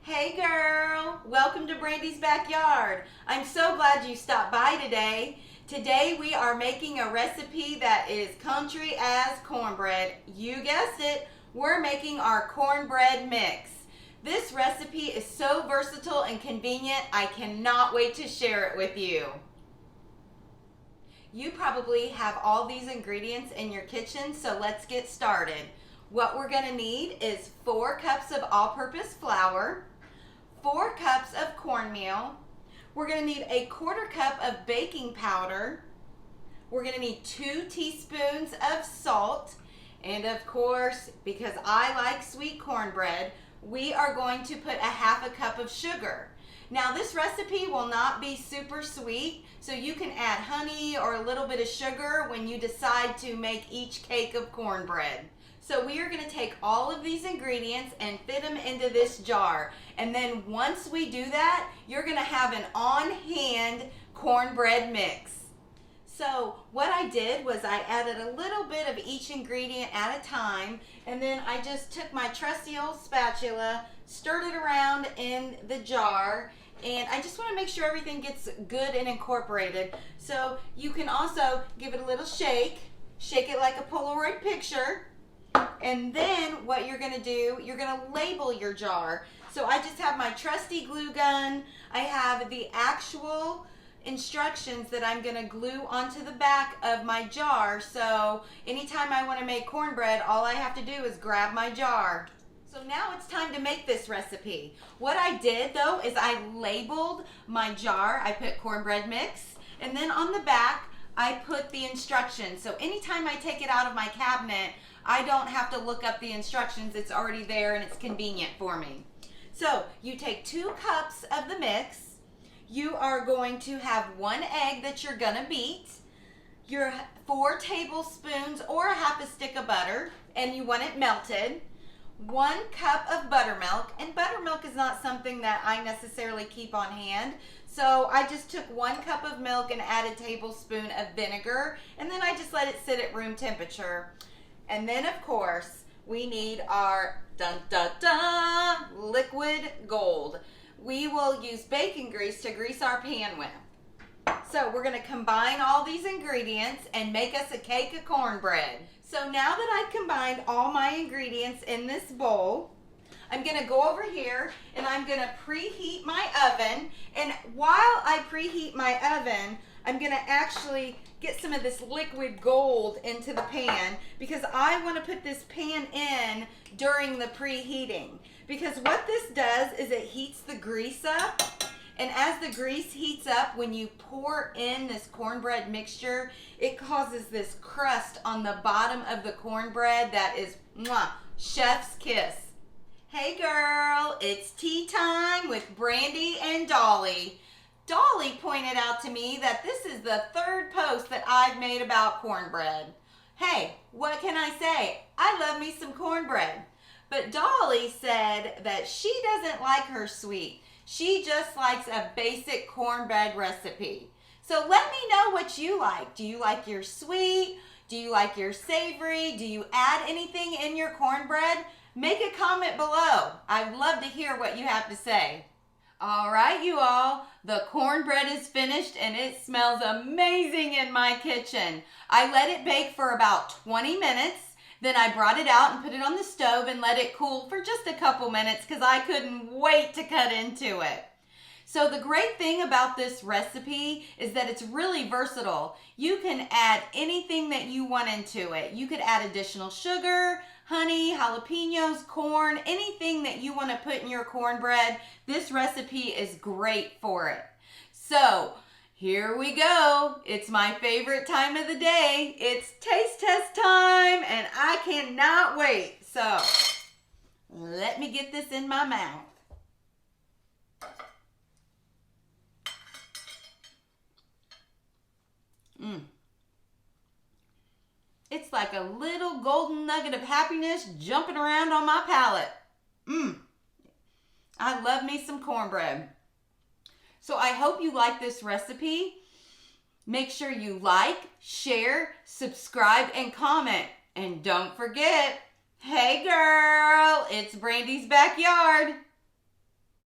Hey girl, welcome to Brandy's Backyard. I'm so glad you stopped by today. Today we are making a recipe that is country as cornbread. You guessed it, we're making our cornbread mix. This recipe is so versatile and convenient, I cannot wait to share it with you. You probably have all these ingredients in your kitchen, so let's get started. What we're going to need is 4 cups of all-purpose flour, 4 cups of cornmeal. We're going to need a 1/4 cup of baking powder. We're going to need 2 teaspoons of salt. And of course, because I like sweet cornbread, we are going to put 1/2 cup of sugar. Now this recipe will not be super sweet, so you can add honey or a little bit of sugar when you decide to make each cake of cornbread. So we are going to take all of these ingredients and fit them into this jar. And then once we do that, you're going to have an on-hand cornbread mix. So what I did was I added a little bit of each ingredient at a time, and then I just took my trusty old spatula, stirred it around in the jar, and I just want to make sure everything gets good and incorporated. So you can also give it a little shake it like a Polaroid picture. And then what you're going to do, you're going to label your jar. So I just have my trusty glue gun. I have the actual instructions that I'm going to glue onto the back of my jar. So anytime I want to make cornbread, all I have to do is grab my jar. So now it's time to make this recipe. What I did though is I labeled my jar. I put cornbread mix, and then on the back I put the instructions. So anytime I take it out of my cabinet, I don't have to look up the instructions. It's already there and it's convenient for me. So you take 2 cups of the mix. You are going to have 1 egg that you're gonna beat, your 4 tablespoons or 1/2 stick of butter, and you want it melted, 1 cup of buttermilk, and buttermilk is not something that I necessarily keep on hand. So I just took 1 cup of milk and added a tablespoon of vinegar, and then I just let it sit at room temperature. And then of course, we need our liquid gold. We will use bacon grease to grease our pan with. So we're gonna combine all these ingredients and make us a cake of cornbread. So now that I've combined all my ingredients in this bowl, I'm gonna go over here and I'm gonna preheat my oven. And while I preheat my oven, I'm gonna actually get some of this liquid gold into the pan because I want to put this pan in during the preheating. Because what this does is it heats the grease up, and as the grease heats up, when you pour in this cornbread mixture, it causes this crust on the bottom of the cornbread that is chef's kiss. Hey girl, it's tea time with Brandy and Dolly. Dolly pointed out to me that this is the 3rd post that I've made about cornbread. Hey, what can I say? I love me some cornbread. But Dolly said that she doesn't like her sweet. She just likes a basic cornbread recipe. So let me know what you like. Do you like your sweet? Do you like your savory? Do you add anything in your cornbread? Make a comment below. I'd love to hear what you have to say. All right, you all, the cornbread is finished and it smells amazing in my kitchen. I let it bake for about 20 minutes. Then I brought it out and put it on the stove and let it cool for just a couple minutes because I couldn't wait to cut into it. So the great thing about this recipe is that it's really versatile. You can add anything that you want into it. You could add additional sugar, honey, jalapenos, corn, anything that you want to put in your cornbread. This recipe is great for it. So here we go. It's my favorite time of the day. It's taste test time and I cannot wait. So let me get this in my mouth. It's like a little golden nugget of happiness jumping around on my palate. I love me some cornbread. So I hope you like this recipe. Make sure you like, share, subscribe, and comment. And don't forget, hey girl, it's Brandy's Backyard.